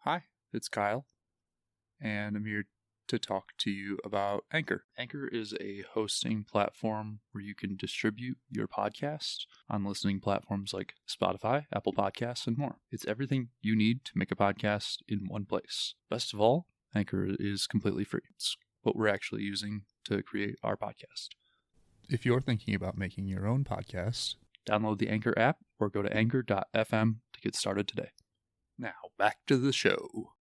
Hi, it's Kyle, and I'm here to talk to you about Anchor. Anchor is a hosting platform where you can distribute your podcast on listening platforms like Spotify, Apple Podcasts, and more. It's everything you need to make a podcast in one place. Best of all, Anchor is completely free. It's what we're actually using to create our podcast. If you're thinking about making your own podcast, download the Anchor app or go to anchor.fm to get started today. Now, back to the show.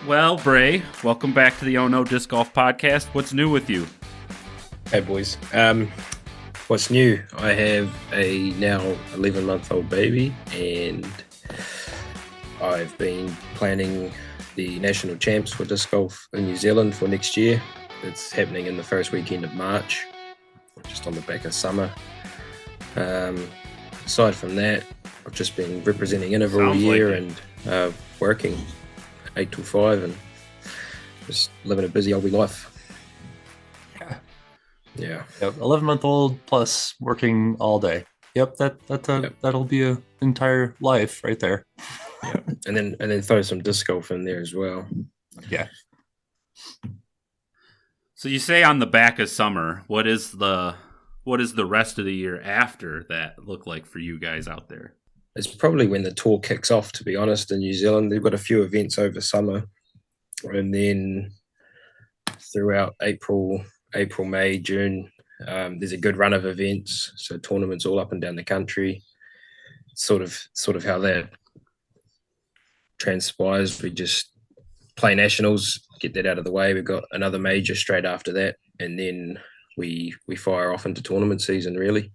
Well, Bray, welcome back to the Oh No Disc Golf Podcast. What's new with you? Hey, boys. What's new? I have a now 11-month-old baby, and I've been planning the national champs for disc golf in New Zealand for next year. It's happening in the first weekend of March, just on the back of summer. Aside from that, I've just been representing Inniver all year and working 8 to 5 and just living a busy Aussie life. Yeah. Yep. 11-month-old plus working all day. Yep. That'll be an entire life right there. Yeah. And then throw some disc golf in there as well. Yeah. So you say on the back of summer. What does the rest of the year after that look like for you guys out there? It's probably when the tour kicks off, to be honest, in New Zealand. They've got a few events over summer. And then throughout April, May, June, there's a good run of events. So tournaments all up and down the country. Sort of how that transpires. We just play nationals, get that out of the way. We've got another major straight after that. And then we fire off into tournament season, really.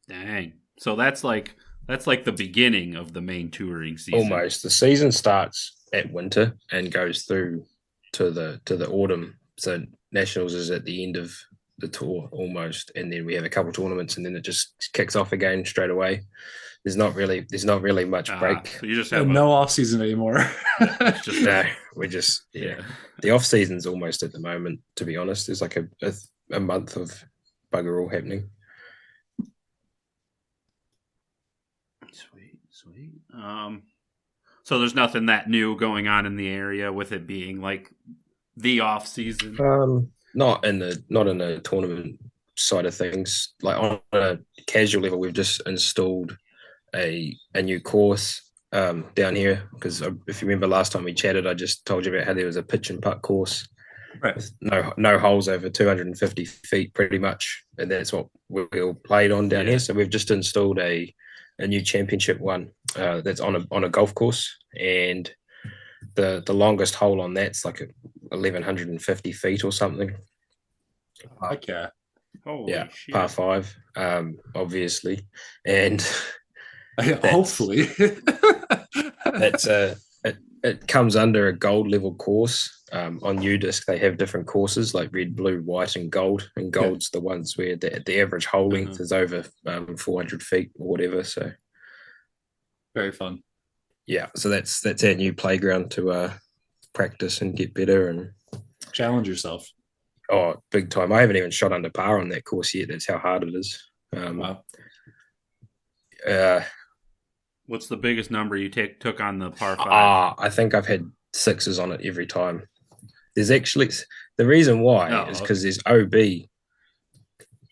Dang. So that's like the beginning of the main touring season. Almost. The season starts at winter and goes through to the autumn. So nationals is at the end of the tour almost, and then we have a couple tournaments, and then it just kicks off again straight away. There's not really much break. So you just have no off season anymore. The off season's almost at the moment. To be honest, there's like a month of bugger all happening. Sweet. So there's nothing that new going on in the area with it being like the off season. Not in the tournament side of things. Like on a casual level, we've just installed a new course down here, because if you remember last time we chatted, I just told you about how there was a pitch and putt course, Right? With no holes over 250 feet, pretty much, and that's what we all played on down here. So we've just installed a new championship one that's on a golf course, and the longest hole on that's like 1,150 feet or something. Okay. Holy shit. Par 5, obviously, and hopefully that's it comes under a gold level course. On UDisc, they have different courses like red, blue, white, and gold. And gold's the ones where the average hole length is over 400 feet or whatever. So very fun. Yeah, so that's our new playground to practice and get better and challenge yourself. Oh, big time! I haven't even shot under par on that course yet. That's how hard it is. Wow. What's the biggest number you took on the par 5? I think I've had 6s on it every time. There's actually the reason why is because there's OB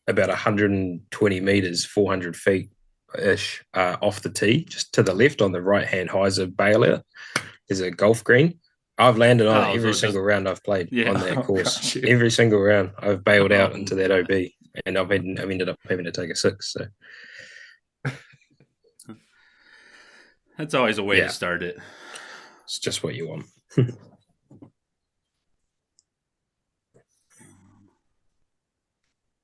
about 120 meters, 400 feet ish off the tee, just to the left on the right hand hyzer bailout. There's a golf green. I've landed on it every single round I've played on that course. Every single round I've bailed out into that OB, and I've ended up having to take a 6. So that's always a way to start it. It's just what you want.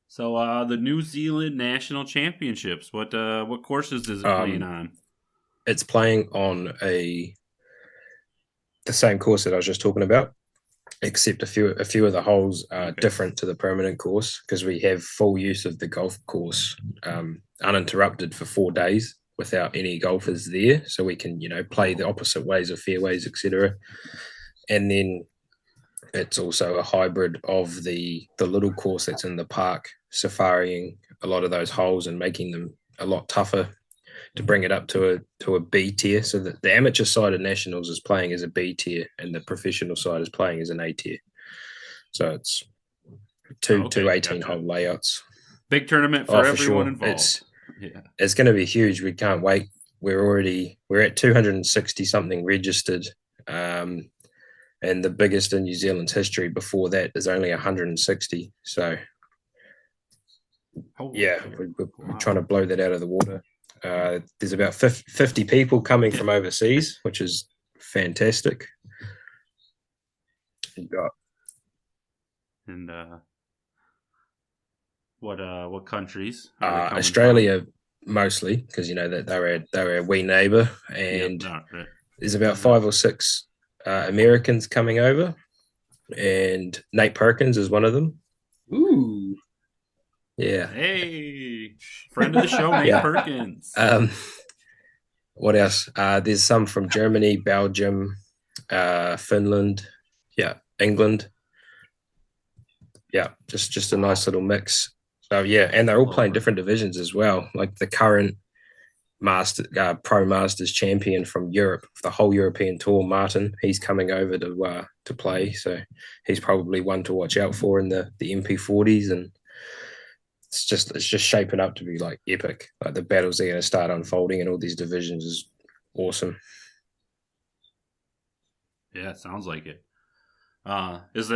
So the New Zealand National Championships, what courses is it playing on? It's playing on the same course that I was just talking about, except a few of the holes are different to the permanent course, because we have full use of the golf course uninterrupted for 4 days without any golfers there, so we can play the opposite ways of fairways, etc. And then it's also a hybrid of the little course that's in the park, safariing a lot of those holes and making them a lot tougher to bring it up to a B tier. So that the amateur side of nationals is playing as a B tier, and the professional side is playing as an A tier. So it's two 18-hole layouts. Big tournament for everyone involved. It's going to be huge. We can't wait. We're at 260 something registered, and the biggest in New Zealand's history before that is only 160. So we're trying to blow that out of the water. There's about 50 people coming from overseas, which is fantastic. And what countries? Australia mostly, because that they're a wee neighbour, and there's about 5 or 6 Americans coming over, and Nate Perkins is one of them. Ooh, yeah. Hey, friend of the show, Nate Perkins. What else? There's some from Germany, Belgium, Finland, England. Yeah, just a nice little mix. So and they're all playing different divisions as well. Like the current Pro Masters champion from Europe, the whole European tour, Martin, he's coming over to play. So he's probably one to watch out for in the MP40s, and it's just shaping up to be like epic. Like the battles are going to start unfolding in all these divisions is awesome. Yeah, it sounds like it. Is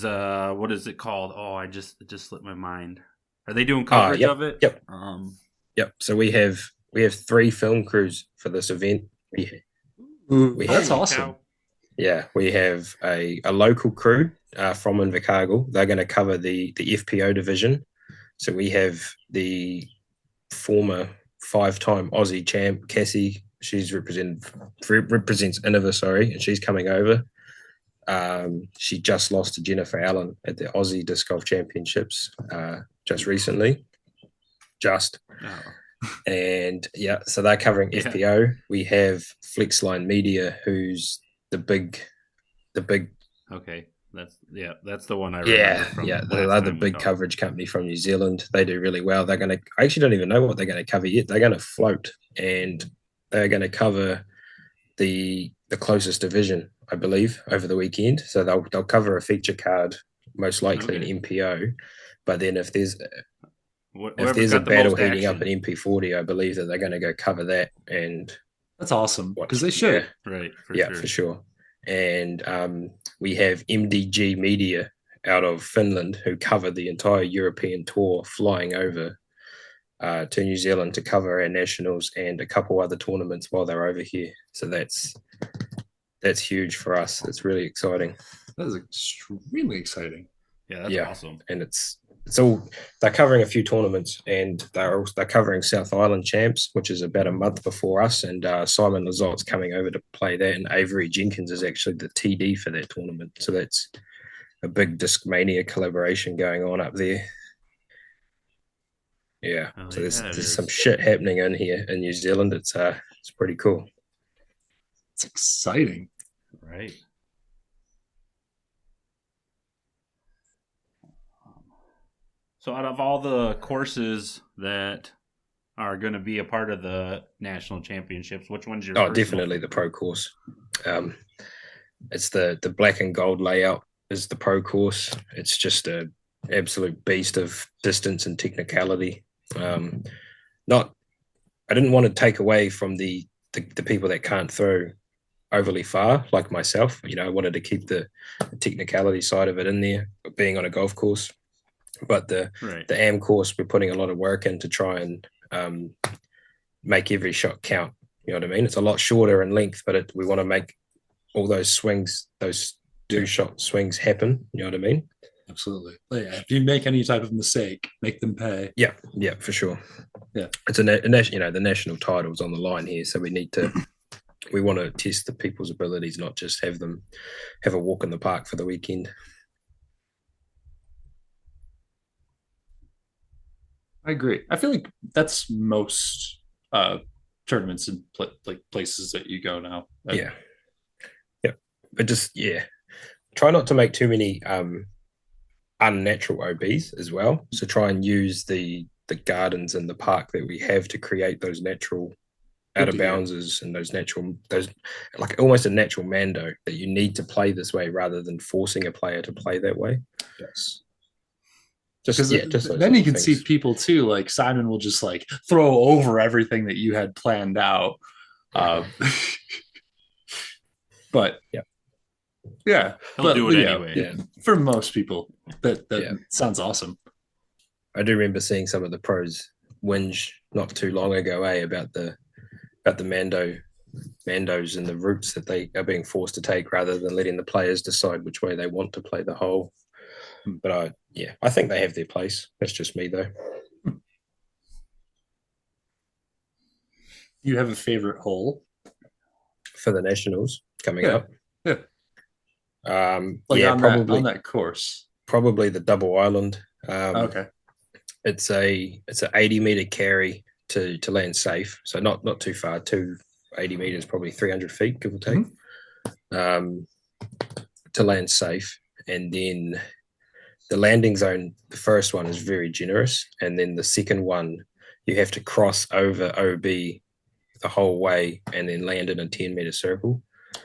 what is it called? Oh, it just slipped my mind. Are they doing coverage of it? Yep. Yep. So we have 3 film crews for this event. That's awesome. Yeah, we have a local crew from Invercargill. They're going to cover the FPO division. So we have the former 5-time Aussie champ Cassie. She's represents Innova, and she's coming over. She just lost to Jennifer Allen at the Aussie Disc Golf Championships just recently. And so they're covering FPO. We have Flexline Media, who's the big. Okay, that's the one I remember from. They're the big coverage company from New Zealand. They do really well. They're going to. I actually don't even know what they're going to cover yet. They're going to float, and they're going to cover the closest division, I believe, over the weekend. So they'll cover a feature card, most likely an MPO. But then if there's a battle heating up in MP40, I believe that they're going to go cover that. And that's awesome, because they should. Right. For sure. And we have MDG Media out of Finland who cover the entire European tour, flying over to New Zealand to cover our nationals and a couple other tournaments while they're over here. So that's huge for us. It's really exciting. That is extremely exciting. Yeah, that's awesome. And it's all, they're covering a few tournaments, and they're covering South Island champs, which is about a month before us, and Simon Lazotte's coming over to play that, and Avery Jenkins is actually the TD for that tournament. So that's a big Discmania collaboration going on up there. Yeah, so there's some shit happening in here in New Zealand. It's pretty cool. It's exciting. Right. So out of all the courses that are going to be a part of the national championships, which one's your definitely the pro course. It's the black and gold layout is the pro course. It's just a absolute beast of distance and technicality. I didn't want to take away from the people that can't throw overly far, like myself. I wanted to keep the technicality side of it in there, being on a golf course. But the AM course, we're putting a lot of work in to try and make every shot count. You know what I mean? It's a lot shorter in length, but we want to make all those swings, those do-shot swings happen. You know what I mean? Absolutely. If you make any type of mistake, make them pay. Yeah, for sure. Yeah, it's the national title's on the line here, so we want to test the people's abilities, not just have them have a walk in the park for the weekend. I agree. I feel like that's most tournaments and places that you go now. Yeah. But just try not to make too many unnatural OBs as well. So try and use the gardens and the park that we have to create those natural out of bounds and those like almost a natural Mando that you need to play this way rather than forcing a player to play that way. Yes. Just then you can see people too, like Simon will just like throw over everything that you had planned out. But yeah, he'll do it anyway. Yeah. For most people, that sounds awesome. I do remember seeing some of the pros whinge not too long ago, about the Mandos and the routes that they are being forced to take rather than letting the players decide which way they want to play the hole. But I think they have their place. That's just me though. You have a favorite hole for the Nationals coming up? Yeah. Probably on that course. Probably the Double Island. Okay. It's a 80-meter carry to land safe, so not too far. 80 meters, probably 300 feet, give or take, to land safe. And then the landing zone, the first one is very generous, and then the second one you have to cross over OB the whole way and then land in a 10-meter circle.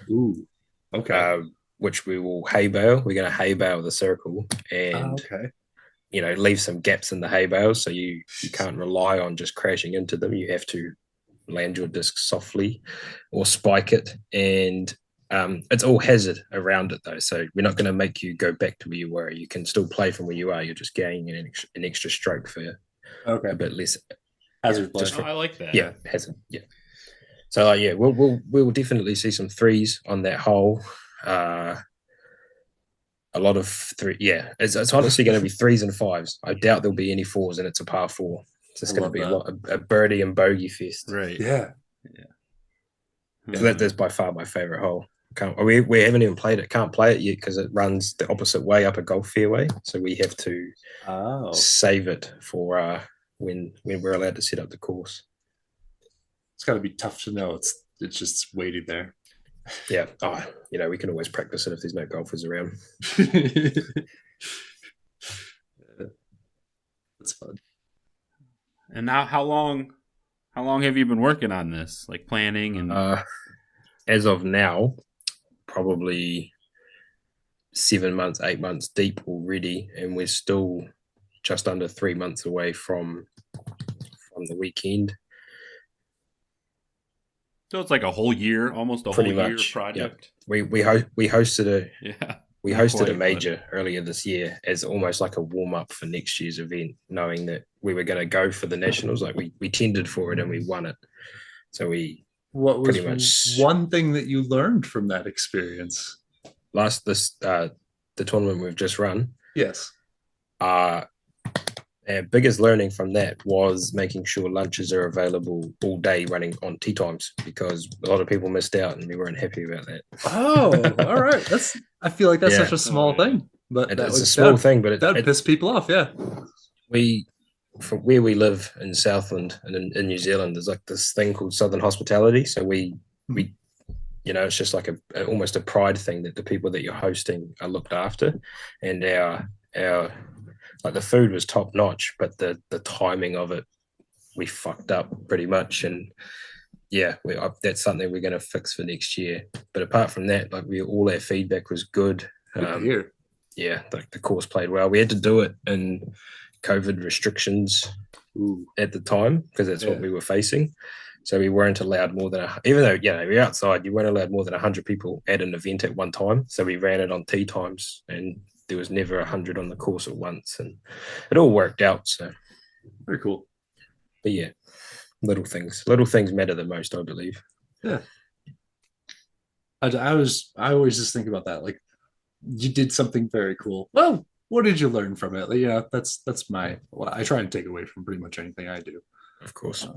Ooh, okay. Which we will hay bale. We're going to hay bale the circle and leave some gaps in the hay bales, so you can't rely on just crashing into them. You have to land your disc softly or spike it, and it's all hazard around it though, so we're not going to make you go back to where you were. You can still play from where you are. You're just gaining an extra stroke for a bit less hazard play. I like that. Yeah, hazard. Yeah. So we'll definitely see some threes on that hole. A lot of three. Yeah, it's honestly going to be threes and fives. I doubt there'll be any fours, and it's a par four. So it's going to be a birdie and bogey fest. Right. Yeah. That's by far my favorite hole. We haven't even played it. Can't play it yet because it runs the opposite way up a golf fairway. So we have to save it for when we're allowed to set up the course. It's got to be tough to know. It's just waiting there. Yeah. We can always practice it if there's no golfers around. That's fun. And now, how long have you been working on this? Like planning and as of now, probably 7 months, 8 months deep already, and we're still just under 3 months away from the weekend. So it's like a whole year, almost a Pretty whole year much, project. Yep. We hosted a a major earlier this year as almost like a warm up for next year's event, knowing that we were going to go for the Nationals. Like we tendered for it and we won it. So what was one thing that you learned from that experience? The tournament we've just run. Yes. Our biggest learning from that was making sure lunches are available all day running on tee times, because a lot of people missed out and we weren't happy about that. Oh, all right. I feel like that's such a small thing, but it's a small thing, but that piss people off. Yeah. From where we live in Southland and in New Zealand, there's like this thing called Southern hospitality. So we it's just like almost a pride thing that the people that you're hosting are looked after, and our like the food was top notch, but the timing of it, we fucked up pretty much. And that's something we're going to fix for next year. But apart from that, like all our feedback was good. Yeah, like the course played well. We had to do it in COVID restrictions at the time because that's what we were facing. So we weren't allowed more than even though we're outside, you weren't allowed more than 100 people at an event at one time. So we ran it on tee times, and there was never 100 on the course at once, and it all worked out. So very cool. But yeah, little things matter the most, I believe. Yeah. I always just think about that. Like, you did something very cool. Well, what did you learn from it? That's I try and take away from pretty much anything I do. Of course.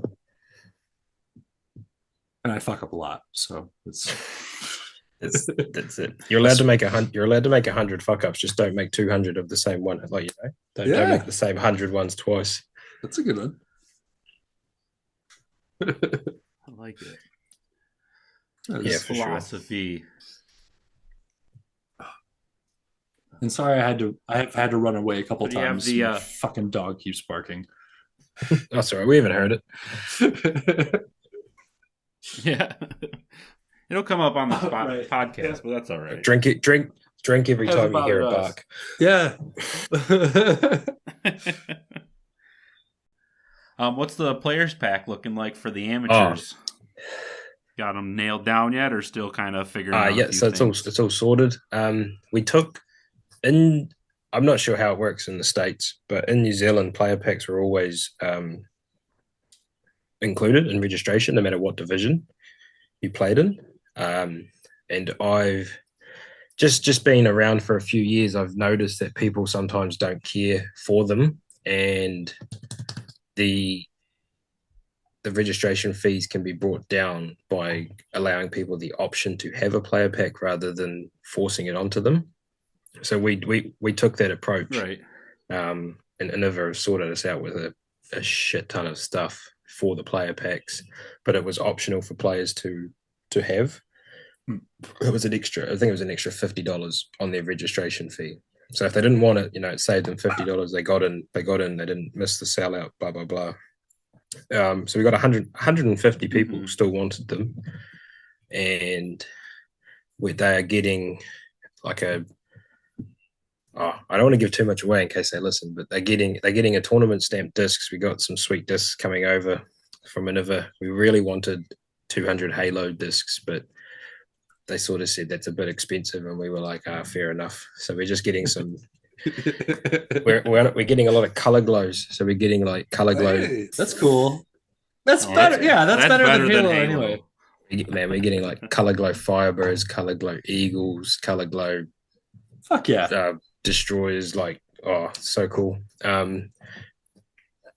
And I fuck up a lot, so it's that's it. You're allowed to make 100 fuck ups. Just don't make 200 of the same one. Like don't make the same 100 ones twice. That's a good one. I like it. That's philosophy. Sure. And sorry, I've had to run away a couple times. The fucking dog keeps barking. That's all right. We haven't heard it. Yeah. It'll come up on the spot Right. podcast, Yeah. but that's all right. Drink every Hasn't time you hear a bothered us. bark. Yeah. What's the players pack looking like for the amateurs? Got them nailed down yet, or still kind of figuring out? Yeah, so it's all sorted. We took in. I'm not sure how it works in the States, but in New Zealand, player packs were always included in registration, no matter what division you played in. And I've just been around for a few years. I've noticed that people sometimes don't care for them, and the registration fees can be brought down by allowing people the option to have a player pack rather than forcing it onto them. So we took that approach, right. And Innova sorted us out with a shit ton of stuff for the player packs, but it was optional for players to have. It was an extra, I think it was an extra $50 on their registration fee. So if they didn't want it, it saved them $50. They got in, they didn't miss the sellout, blah, blah, blah. So we got 150 people still wanted them. And they are getting like I don't want to give too much away in case they listen, but they're getting a tournament stamped discs. We got some sweet discs coming over from Innova. We really wanted 200 Halo discs, but they sort of said that's a bit expensive, and we were like, fair enough. So we're just getting some. we're getting a lot of color glows, so we're getting like color glow. Hey, that's cool. That's better. That's better than Halo anyway. We're getting like color glow Firebirds, color glow Eagles, color glow. Fuck yeah. Destroyers, like, so cool.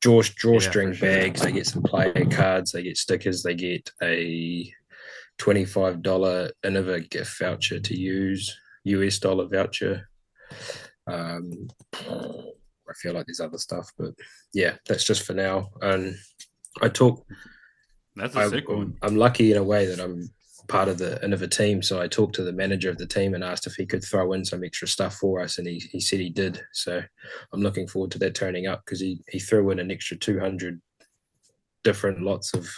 Drawstring bags. They get some player cards. They get stickers. They get a $25 Innova gift voucher to use, US dollar voucher. I feel like there's other stuff, but yeah, that's just for now. And that's a sick one. I'm lucky in a way that I'm part of the Innova team, so I talked to the manager of the team and asked if he could throw in some extra stuff for us, and he said he did. So I'm looking forward to that turning up, because he threw in an extra 200 different lots of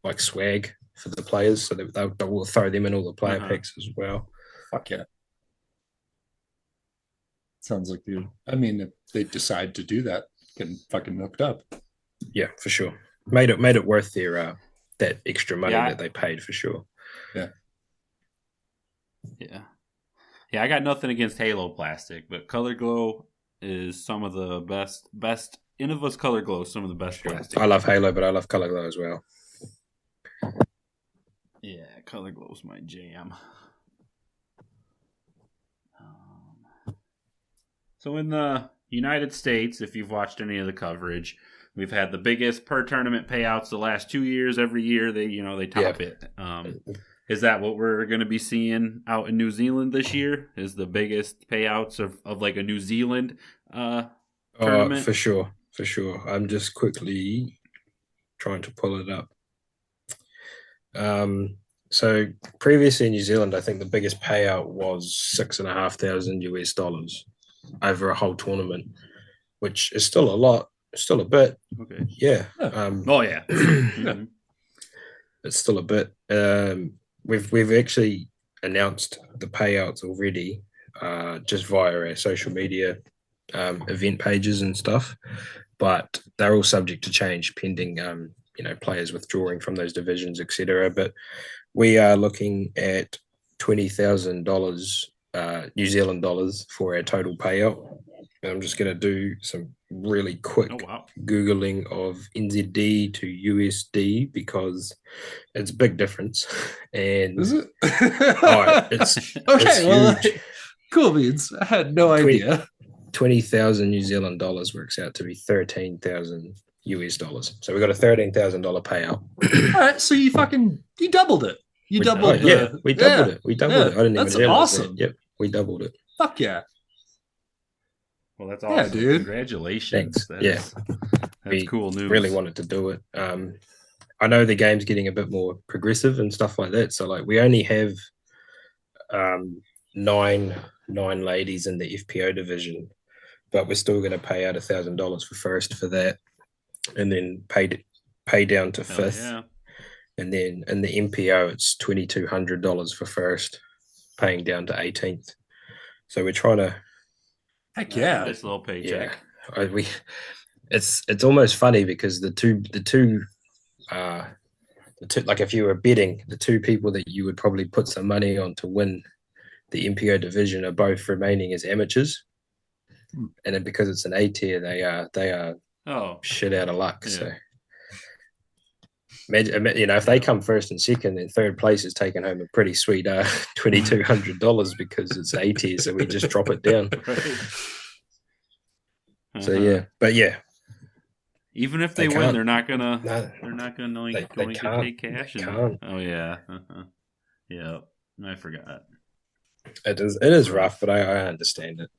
like swag for the players, so that they will throw them in all the player packs as well. Fuck yeah. Sounds like if they decide to do that, getting fucking hooked up. Yeah, for sure. Made it worth their that extra money that they paid, for sure. Yeah. I got nothing against Halo plastic, but Color Glow is some of the best. Innova's Color Glow is some of the best plastic. I love Halo, but I love Color Glow as well. Yeah, Color Glow's my jam. So in the United States, if you've watched any of the coverage, we've had the biggest per tournament payouts the last 2 years. Every year they top it. Is that what we're going to be seeing out in New Zealand this year? Is the biggest payouts of like a New Zealand tournament? For sure. I'm just quickly trying to pull it up. So previously in New Zealand, I think the biggest payout was $6,500 US over a whole tournament, which is still a lot. Still a bit. Okay. Yeah. Yeah. It's still a bit. We've actually announced the payouts already, just via our social media event pages and stuff, but they're all subject to change pending players withdrawing from those divisions, etc. But we are looking at $20,000 New Zealand dollars for our total payout. And I'm just going to do some really quick Googling of NZD to USD, because it's a big difference. And is it? It's okay. It's cool beans. I had no idea. 20,000 New Zealand dollars works out to be 13,000 US dollars. So we got a $13,000 payout. All right, so you doubled it. We doubled it. We doubled it. I didn't even realize awesome. Yep, we doubled it. Fuck yeah. Well, that's awesome. Yeah, dude. Congratulations. Thanks. That's cool news. Really wanted to do it. I know the game's getting a bit more progressive and stuff like that. So like we only have nine ladies in the FPO division, but we're still going to pay out $1,000 for first for that, and then pay down to fifth. Yeah. And then in the MPO, it's $2,200 for first, paying down to 18th. So we're trying to. Heck yeah, nice little paycheck. Yeah, it's almost funny because the two like if you were betting, the two people that you would probably put some money on to win the MPO division are both remaining as amateurs, and then because it's an A tier, they are shit out of luck. Yeah. So. Imagine, if they come first and second, then third place is taking home a pretty sweet $2,200 because it's A tier, so we just drop it down. Right. So yeah, but yeah, even if they win, they're not gonna they take cash. Can't. Oh yeah, yeah. I forgot. It is rough, but I understand it.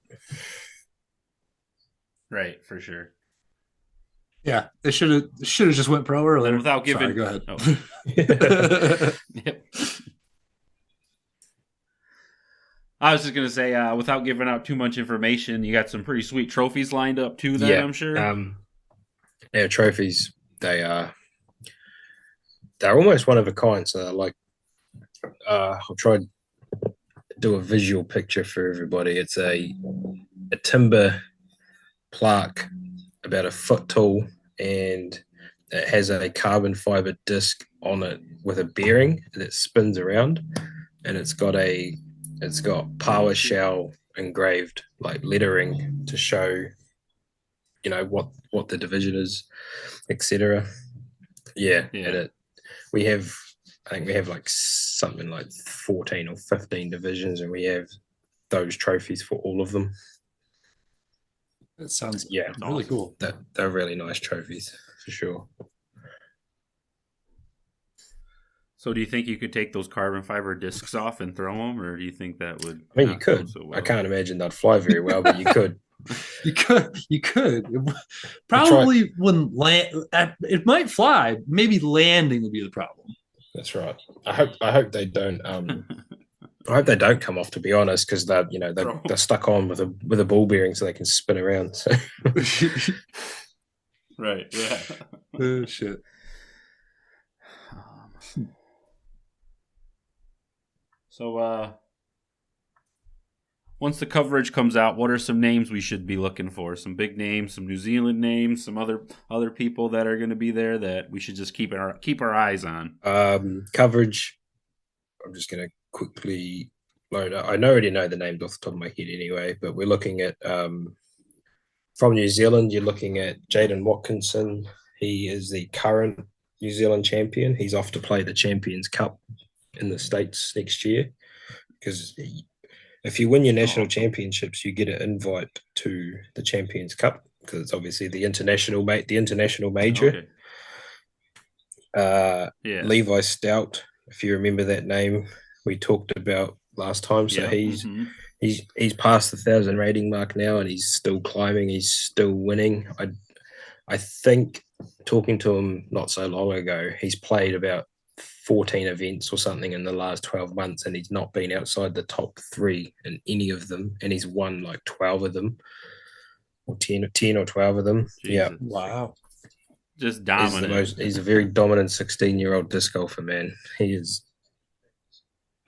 Right, for sure. Yeah, they should have just went pro earlier. And without giving, Sorry, go ahead. Oh. Yep. I was just gonna say, without giving out too much information, you got some pretty sweet trophies lined up too. Then I'm sure. Yeah, trophies. They're almost one of a kind. So like, I'll try to do a visual picture for everybody. It's a timber plaque about a foot tall, and it has a carbon fiber disc on it with a bearing that spins around, and it's got PowerShell engraved, like lettering to show, what the division is, etc. Yeah. And I think we have like something like 14 or 15 divisions, and we have those trophies for all of them. That sounds really cool. They're really nice trophies for sure. So do you think you could take those carbon fiber discs off and throw them, or do you think that would? I mean, you could. So well? I can't imagine they'd fly very well, but you could. You could. Probably wouldn't land. It might fly. Maybe landing would be the problem. That's right. I hope they don't. I hope they don't come off, to be honest, because they're stuck on with a ball bearing so they can spin around. So. Right. Yeah. Oh shit. So, once the coverage comes out, what are some names we should be looking for? Some big names, some New Zealand names, some other people that are going to be there that we should just keep our eyes on. Coverage. I'm just going to quickly load up. I already know the names off the top of my head anyway, but we're looking at from New Zealand. You're looking at Jaden Watkinson. He is the current New Zealand champion. He's off to play the Champions Cup in the States next year, because if you win your national championships, you get an invite to the Champions Cup, because it's obviously the international major. Okay. Levi Stout, if you remember that name, we talked about last time. So he's past the 1,000 rating mark now, and he's still climbing. He's still winning. I think, talking to him not so long ago, he's played about 14 events or something in the last 12 months, and he's not been outside the top 3 in any of them, and he's won like 12 of them, or 10 or 12 of them. Jesus. Yeah. Wow. Just dominant. He's a very dominant 16-year-old disc golfer, man. He is.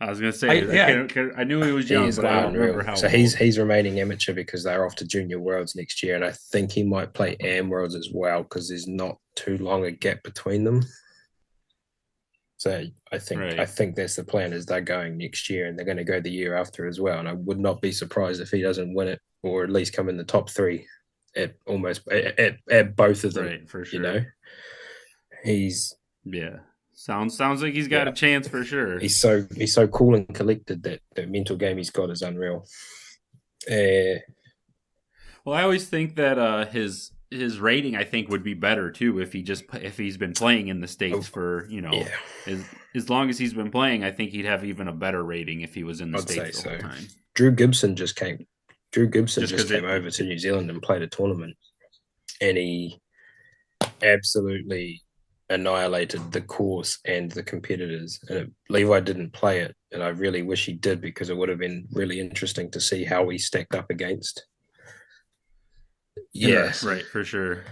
I was going to say, I knew he was young, but I don't remember how. So he's remaining amateur because they're off to Junior Worlds next year, and I think he might play Am Worlds as well, because there's not too long a gap between them. So I think that's the plan, is they're going next year, and they're going to go the year after as well. And I would not be surprised if he doesn't win it, or at least come in the top 3 at both of them. Right, for sure. He's sounds like he's got a chance for sure. He's so cool and collected. That mental game he's got is unreal. Well, I always think that his rating, I think, would be better too if he's been playing in the States for as long as he's been playing. I think he'd have even a better rating if he was in the States the whole time. Drew Gibson just came over to New Zealand and played a tournament, and he absolutely annihilated the course and the competitors. And Levi didn't play it, and I really wish he did, because it would have been really interesting to see how he stacked up against. Yeah, right, for sure.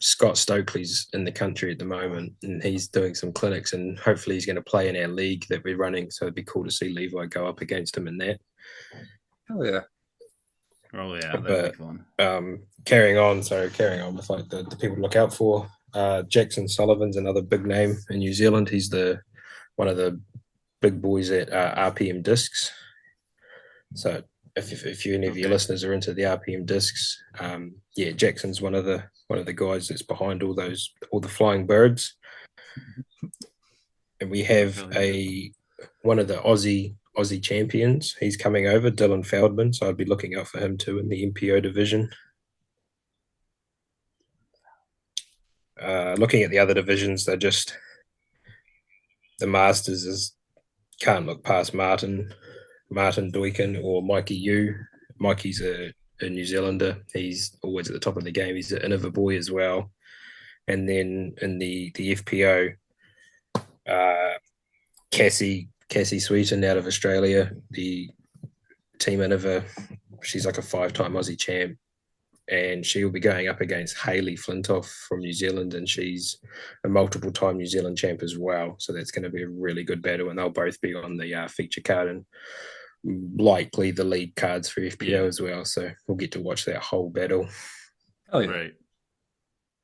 Scott Stokely's in the country at the moment, and he's doing some clinics, and hopefully he's going to play in our league that we're running. So it'd be cool to see Levi go up against him in that. Hell yeah. Oh yeah, that'd be fun. Carrying on with like the people to look out for. Jackson Sullivan's another big name in New Zealand. He's one of the big boys at RPM Discs. So if any of your listeners are into the RPM Discs, Jackson's one of the guys that's behind all the flying birds. And we have one of the Aussie champions. He's coming over, Dylan Feldman. So I'd be looking out for him too in the MPO division. Looking at the other divisions, they're just the Masters can't look past Martin Duiken or Mikey Yu. Mikey's a New Zealander. He's always at the top of the game. He's an Innova boy as well. And then in the FPO, Cassie Sweeten out of Australia, the Team Innova. She's like a 5-time Aussie champ. And she will be going up against Hayley Flintoff from New Zealand, and she's a multiple-time New Zealand champ as well. So that's going to be a really good battle, and they'll both be on the feature card and likely the lead cards for FPO as well. So we'll get to watch that whole battle. Oh yeah, right.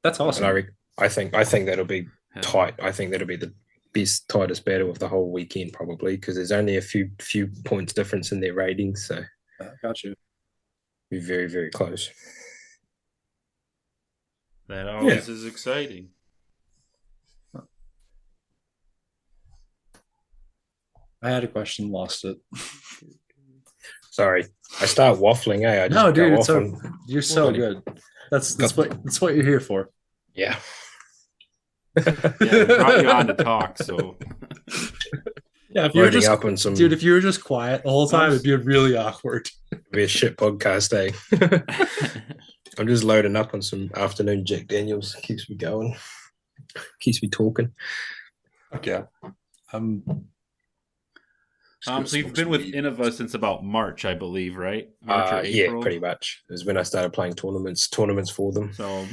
That's awesome. And I think that'll be tight. I think that'll be the best, tightest battle of the whole weekend probably, because there's only a few points difference in their ratings. So gotcha. Be very, very close. That always is exciting. I had a question, lost it. Sorry, I start waffling. No, dude, you're so good. That's what you're here for. Yeah. We brought you on to talk, so. Yeah, if you were just dude, if you were just quiet the whole time, it'd be really awkward. It'd be a shit podcast, eh? I'm just loading up on some afternoon Jack Daniels. Keeps me going. Keeps me talking. Okay. So you've been with Innova since about March, I believe, right? March or April? Yeah, pretty much. It was when I started playing tournaments for them. So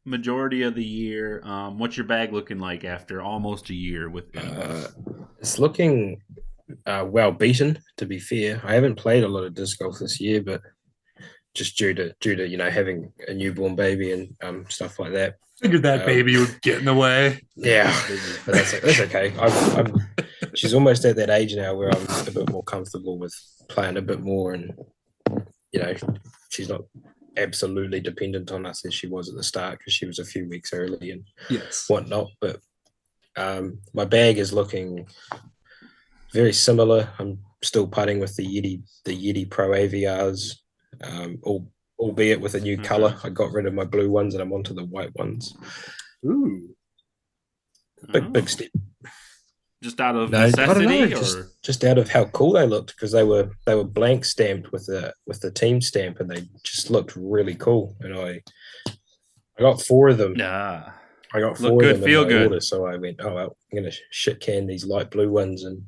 majority of the year, what's your bag looking like after almost a year with Innova? It's looking well beaten, to be fair. I haven't played a lot of disc golf this year, but just due to having a newborn baby and stuff like that. Figured that baby would get in the way. Yeah, but that's okay. She's almost at that age now where I'm a bit more comfortable with playing a bit more, and she's not absolutely dependent on us as she was at the start, because she was a few weeks early and whatnot. But my bag is looking very similar. I'm still putting with the Yeti Pro AVRs. Albeit with a new color. I got rid of my blue ones and I'm onto the white ones. Ooh, big step. Just out of necessity, or just out of how cool they looked, because they were blank stamped with the team stamp, and they just looked really cool. And I got 4 of them. Yeah, I got 4 of them in my order, so I went, oh well, I'm gonna shit can these light blue ones and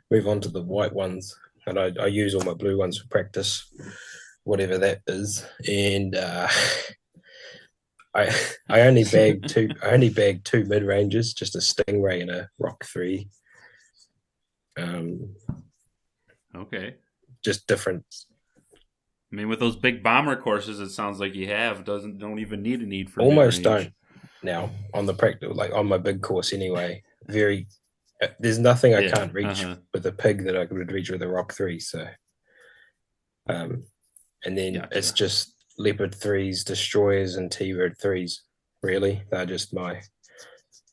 move on to the white ones. And I use all my blue ones for practice, whatever that is. And I only bagged 2 mid ranges, just a Stingray and a Rock 3. Okay. Just different. I mean, with those big bomber courses, it sounds like you don't even need for almost don't now on the practical, like on my big course anyway. There's nothing I can't reach with a pig that I could reach with a Rock 3. So, and then it's just Leopard 3s, Destroyers, and T-Bird 3s. Really, they're just my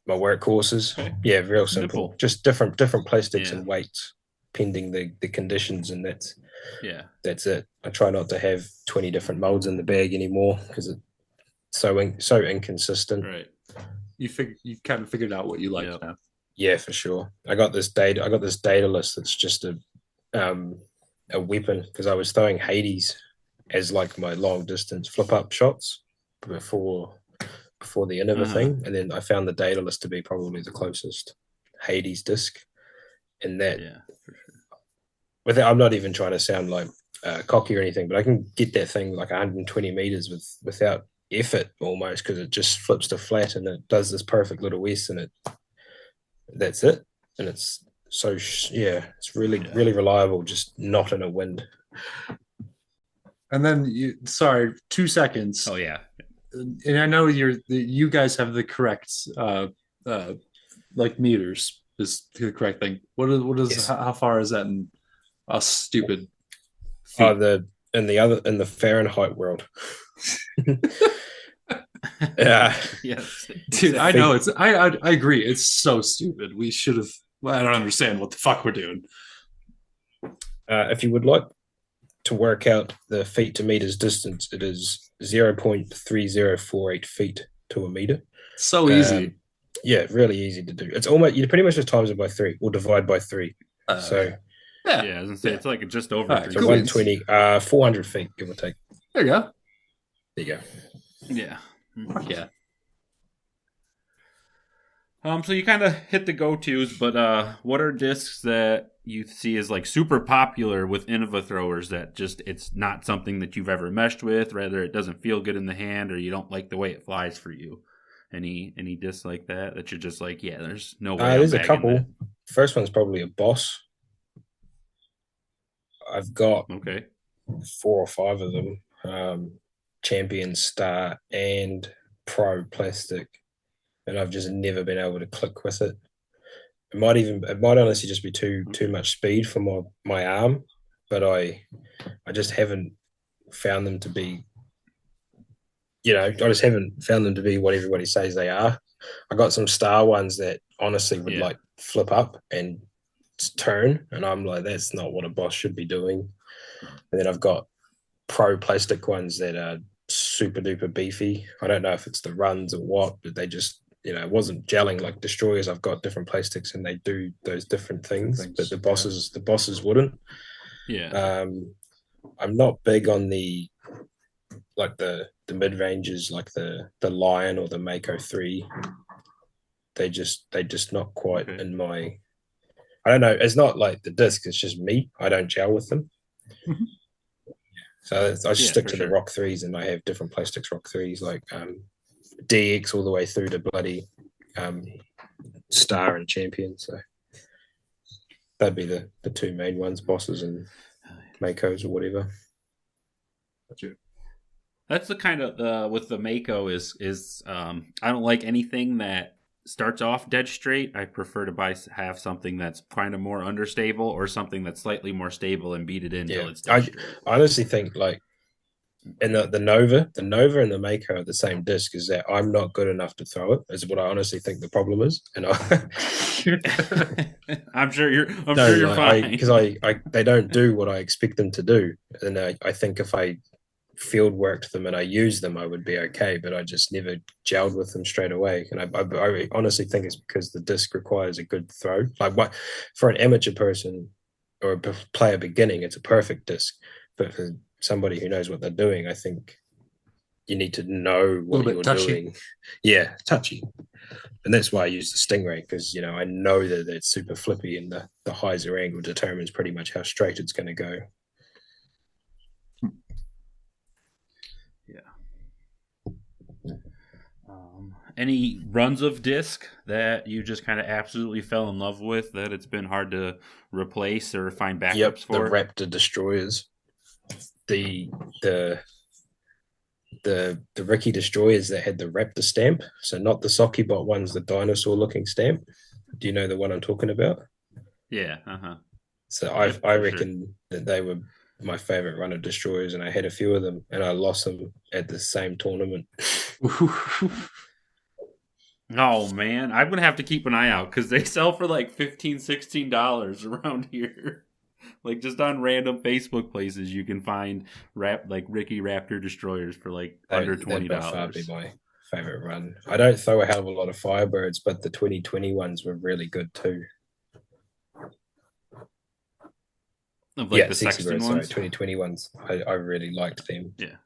workhorses. Okay. Yeah, real simple. Nipple. Just different plastics and weights, pending the conditions, and that's it. I try not to have 20 different molds in the bag anymore, because it's so inconsistent. Right. You kind of figured out what you like now. Yeah, for sure. I got this data list that's just a weapon, because I was throwing Hades as like my long distance flip up shots before the Innova thing, and then I found the data list to be probably the closest Hades disc. And that, for sure. I'm not even trying to sound like cocky or anything, but I can get that thing like 120 meters without effort almost, because it just flips to flat and it does this perfect little S, and that's it. And it's it's really reliable, just not in a wind. And then, 2 seconds. Oh yeah. And I know you guys have the correct like meters is the correct thing. What is Yes. How far is that in us stupid feet? In the Fahrenheit world. Yeah. Yes. Dude, I know I agree. It's so stupid. We should have. Well, I don't understand what the fuck we're doing. If you would like to work out the feet to meters distance, it is 0.3048 feet to a meter. So easy. Yeah, really easy to do. It's almost, you pretty much just times it by 3 or divide by 3. I was gonna say it's like just over 3. So 120, 400 feet, give or take. There you go. There you go. Yeah. Fuck yeah. So you kind of hit the go-tos, but what are discs that you see as like super popular with Innova throwers that just it's not something that you've ever meshed with, rather it doesn't feel good in the hand or you don't like the way it flies for you? Any discs like that you're just like, yeah, there's no way. There's a couple. That. First one's probably a Boss. I've got 4 or 5 of them. Champion, Star, and Pro plastic. And I've just never been able to click with it. It might honestly just be too much speed for my arm, but I just haven't found them to be, I just haven't found them to be what everybody says they are. I got some Star ones that honestly would like flip up and turn, and I'm like, that's not what a Boss should be doing. And then I've got Pro plastic ones that are super duper beefy. I don't know if it's the runs or what, but they just, it wasn't gelling like Destroyers. I've got different plastics and they do those different things, but the bosses wouldn't. Yeah. I'm not big on the mid ranges, like the Lion or the Mako 3. They just not quite in my. I don't know. It's not like the disc. It's just me. I don't gel with them. Mm-hmm. So I just stick to the Rock 3s, and I have different plastics Rock 3s, like DX all the way through to bloody Star and Champion. So that'd be the 2 main ones, Bosses and Makos or whatever. That's the kind of with the Mako is I don't like anything that starts off dead straight. I prefer to have something that's kind of more understable or something that's slightly more stable and beat it in until it's dead straight. I honestly think like in the Nova and the Mako are the same disc, is that I'm not good enough to throw it, is what I honestly think the problem is. And I'm sure you're fine. Because they don't do what I expect them to do. And I think if I field worked them and I used them, I would be okay, but I just never gelled with them straight away. And I honestly think it's because the disc requires a good throw. Like what for an amateur person or a player beginning, it's a perfect disc, but for somebody who knows what they're doing, I think you need to know what you're doing. Yeah, touchy. And that's why I use the Stingray, because I know that it's super flippy and the hyzer angle determines pretty much how straight it's going to go. Any runs of disc that you just kind of absolutely fell in love with that it's been hard to replace or find backups for? The Raptor Destroyers, the Ricky Destroyers that had the Raptor stamp, so not the Sockybot ones, the dinosaur looking stamp. Do you know the one I'm talking about? Yeah. So I reckon that they were my favorite run of Destroyers, and I had a few of them, and I lost them at the same tournament. Oh man, I'm gonna have to keep an eye out because they sell for like $15-$16 around here. Like just on random Facebook places, you can find Ricky Raptor Destroyers for like under $20. That'd be my favorite run. I don't throw a hell of a lot of Firebirds, but the 2020 ones were really good too. Of like the Sexton ones? Sorry, 2020 ones. I really liked them. Yeah.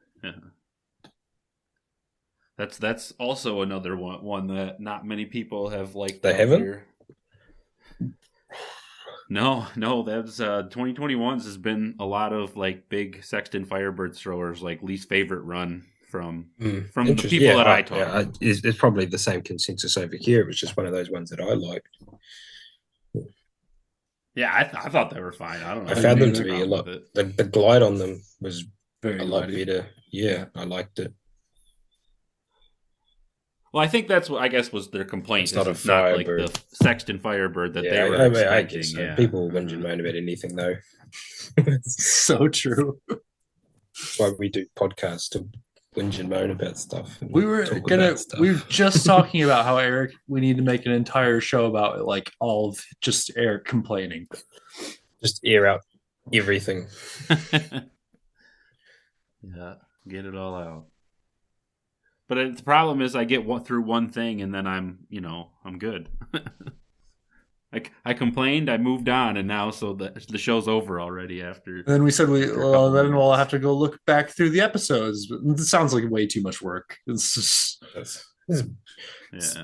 That's also another one that not many people have liked. They haven't? Here. No, that's 2021's has been a lot of like big Sexton Firebird throwers, like least favorite run from the people that I talk to. It's probably the same consensus over here. It was just one of those ones that I liked. Yeah, I thought they were fine. I don't know. I found them to be a lot. The glide on them was very a lot better. Yeah, I liked it. Well, I think that's what I guess was their complaint. It's not like the Sexton Firebird that they were expecting. I guess so. People whinge and moan about anything, though. So true. That's why we do podcasts to whinge and moan about stuff. We were just talking about how we need to make an entire show about like all of just Eric complaining. Just air out everything. Yeah, get it all out. But the problem is I get through one thing and then I'm good. I complained, I moved on, and now so the show's over already after. And then we said then we'll have to go look back through the episodes. It sounds like way too much work. It's just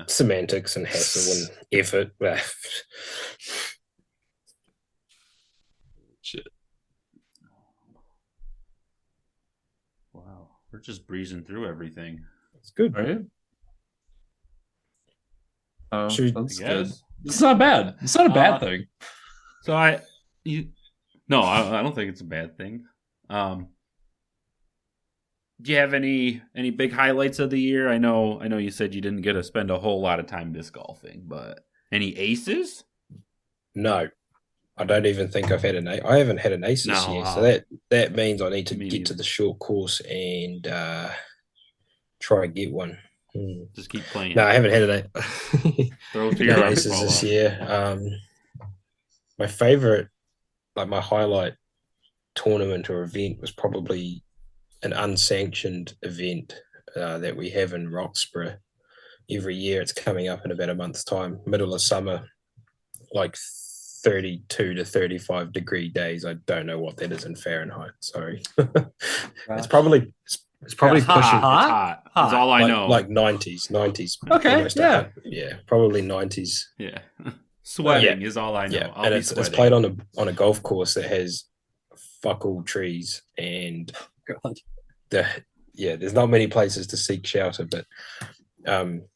semantics and hassle and effort. Shit. Wow, we're just breezing through everything. It's good, right? That's good. It's not bad. It's not a bad thing. So I don't think it's a bad thing. Do you have any big highlights of the year? I know you said you didn't get to spend a whole lot of time disc golfing, but any aces? No, I don't even think I haven't had an ace this year, so that means I need to get to the short course and try and get one. Just keep playing. No, I haven't had it. Throw to your aces this year. My favorite, like my highlight tournament or event was probably an unsanctioned event that we have in Roxburgh every year. It's coming up in about a month's time, middle of summer, like 32 to 35 degree days. I don't know what that is in Fahrenheit. Sorry. It's probably pushing. It's hot. That's all I know. Like 90s. Okay, yeah. Yeah, probably 90s. Yeah. Sweating is all I know. Yeah, and it's played on a golf course that has fuck all trees and there's not many places to seek shelter, but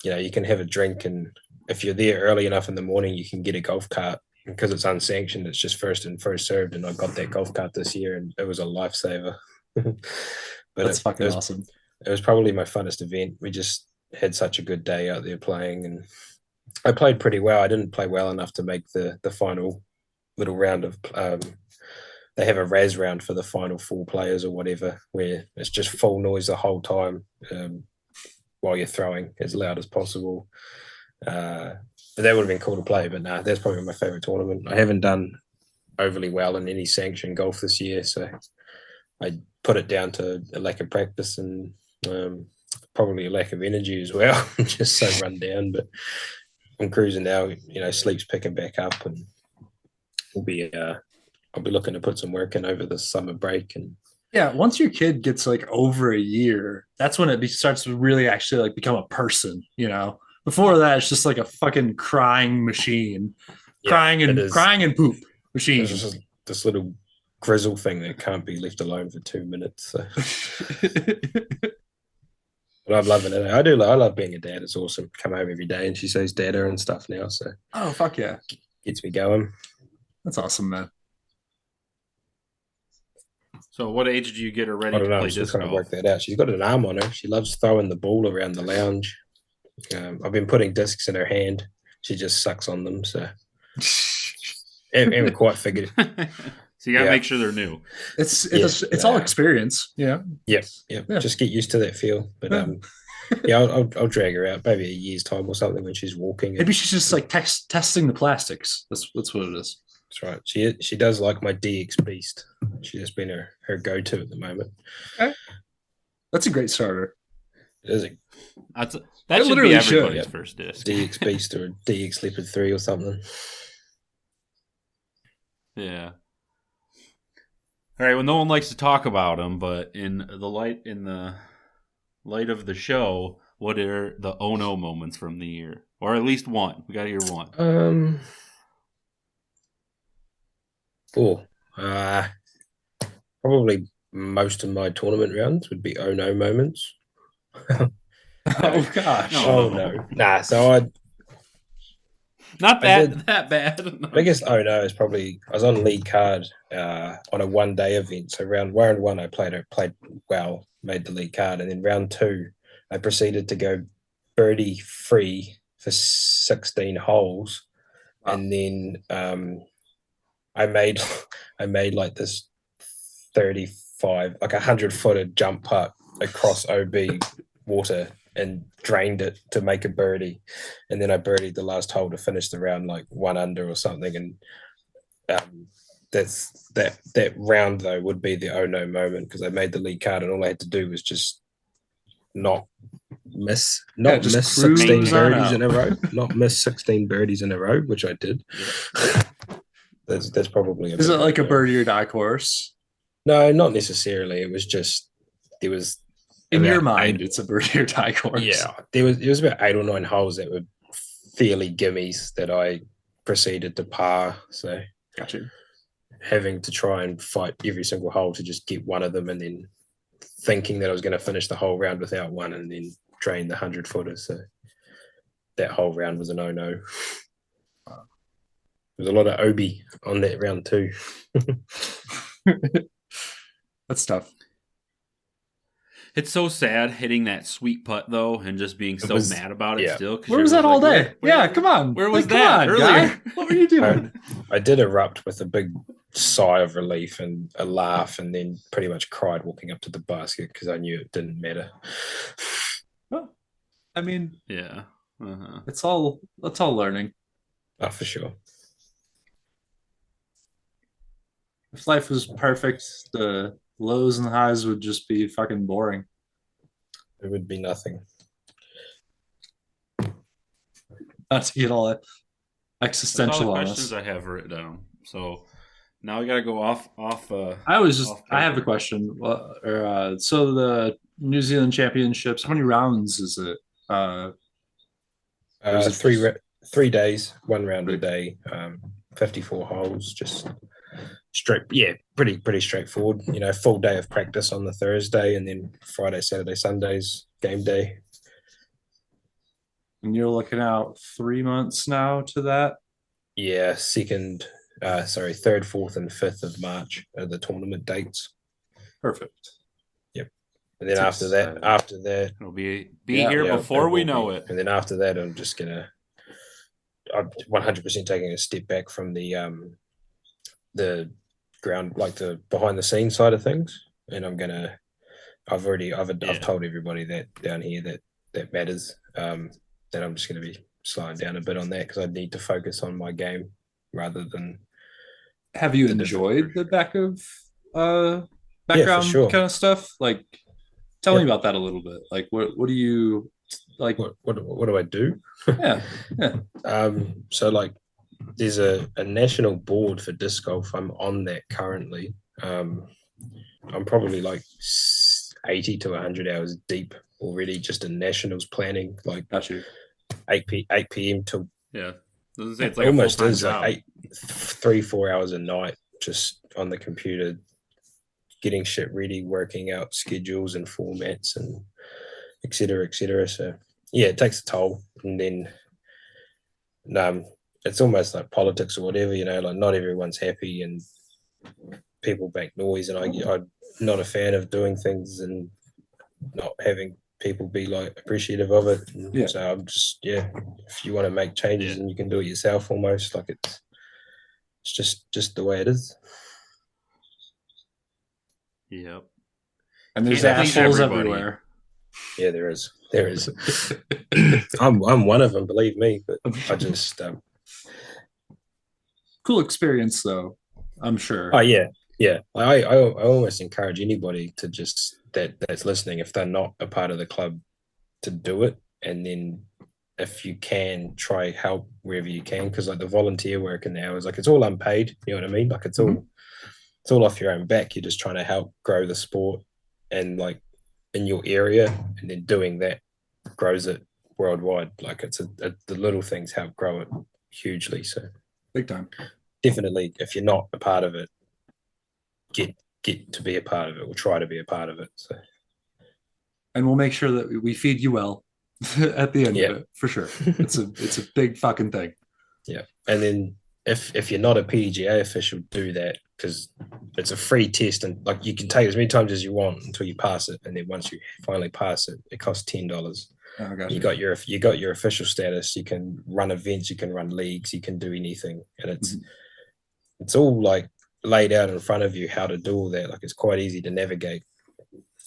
you can have a drink, and if you're there early enough in the morning, you can get a golf cart. Because it's unsanctioned, it's just first and first served, and I got that golf cart this year, and it was a lifesaver. But that's fucking awesome. It was probably my funnest event. We just had such a good day out there playing, and I played pretty well. I didn't play well enough to make the final little round of they have a RAS round for the final 4 players or whatever, where it's just full noise the whole time while you're throwing as loud as possible. But that would have been cool to play, but that's probably my favorite tournament. I haven't done overly well in any sanctioned golf this year, so I put it down to a lack of practice and probably a lack of energy as well. Just so run down, but I'm cruising now. Sleep's picking back up, and I'll be looking to put some work in over the summer break. And once your kid gets like over a year, that's when it starts to really actually like become a person. Before that, it's just like a fucking crying machine, crying and poop machine. It's just this little grizzle thing that can't be left alone for 2 minutes. So. But I'm loving it. I love being a dad. It's awesome. Come home every day and she says dada and stuff now. So fuck yeah, gets me going. That's awesome, man. So what age do you get her ready to play disc golf? Trying to work that out. She's got an arm on her. She loves throwing the ball around the lounge. I've been putting discs in her hand. She just sucks on them. So I haven't quite figured it. So you got to make sure they're new. It's all experience. Yeah. Yeah. Just get used to that feel. But I'll drag her out maybe a year's time or something when she's walking. Maybe she's just like testing the plastics. That's what it is. That's right. She does like my DX Beast. She's just been her go-to at the moment. Okay. That's a great starter. It is. That should be everybody's first disc. DX Beast or DX Leopard 3 or something. Yeah. All right. Well, no one likes to talk about them, but in the light of the show, what are the oh no moments from the year, or at least one? We got to hear one. Oh, probably most of my tournament rounds would be oh no moments. Oh gosh. Oh no. Nah, so Not I did that bad. No, biggest oh no is probably I was on lead card on a 1 day event. So round one I played well, made the lead card, and then round two I proceeded to go birdie free for 16 holes. Wow. And then I made I made like this 35, like 100-footer jump putt across OB water and drained it to make a birdie. And then I birdied the last hole to finish the round like 1 under or something. And that's that round though would be the oh no moment, because I made the lead card and all I had to do was just not miss 16 birdies in a row, not miss 16 birdies in a row, which I did. Yeah. That's probably is it like a birdie or die course? No, not necessarily. It was just there was in your mind it's a birdie or die course. Yeah, it was about 8 or 9 holes that were fairly gimmies that I proceeded to par. So gotcha. Having to try and fight every single hole to just get one of them, and then thinking that I was going to finish the whole round without one, and then drain the 100-footer. So that whole round was an oh no. There was a lot of Obi on that round too. That's tough. It's so sad hitting that sweet putt though, and just being so mad about it still. Where was that all day? Yeah, come on. Where was that earlier? Guy? What were you doing? I did erupt with a big sigh of relief and a laugh, and then pretty much cried walking up to the basket because I knew it didn't matter. Well, I mean, yeah, it's all learning. Oh, for sure. If life was perfect, the lows and the highs would just be fucking boring. It would be nothing. Not to get all existential on us. Questions I have written down. So now we got to go off. I have a question. So the New Zealand Championships, how many rounds is it? 3 days, 1 round a day, 54 holes, just straight. Yeah, pretty straightforward. Full day of practice on the Thursday, and then Friday, Saturday, Sundays game day. And you're looking out 3 months now to that? Yeah, 3rd, 4th, and 5th of March are the tournament dates. Perfect. Yep. And then after that, it'll be here before we know it. And then after that, I'm 100% taking a step back from the ground, like the behind the scenes side of things, and I've told everybody that down here that matters, that I'm just going to be slowing down a bit on that because I need to focus on my game rather than. Have you enjoyed the background kind of stuff? Like, tell me about that a little bit. Like, what do you like? What do I do? Yeah. So like, there's a national board for disc golf. I'm on that currently. I'm probably like 80 to 100 hours deep already just in nationals planning. Like, 8 p.m. till it's like almost is like 3-4 hours a night just on the computer getting shit ready, working out schedules and formats and et cetera. So yeah, it takes a toll. And then it's almost like politics or whatever, like not everyone's happy and people make noise, and I'm not a fan of doing things and not having people be like appreciative of it. Yeah. So I'm just, if you want to make changes and you can do it yourself almost, like it's just the way it is. Yep. And there's assholes everywhere. Yeah, there is. I'm one of them, believe me, but I just cool experience though, I'm sure. Oh yeah. I almost encourage anybody to just that's listening, if they're not a part of the club, to do it, and then if you can, try help wherever you can, because like the volunteer work and the hours, like it's all unpaid. You know what I mean? Like it's all off your own back. You're just trying to help grow the sport and like in your area, and then doing that grows it worldwide. Like it's the little things help grow it hugely. So big time. definitely, if you're not a part of it, get to be a part of it, or try to be a part of it. So, and we'll make sure that we feed you well at the end of it, for sure. It's a big fucking thing. Yeah, and then if you're not a PDGA official, do that, because it's a free test, and like you can take as many times as you want until you pass it, and then once you finally pass it, it costs $10. Oh, gotcha. You got your official status. You can run events, you can run leagues, you can do anything, and it's all like laid out in front of you how to do all that. Like, it's quite easy to navigate,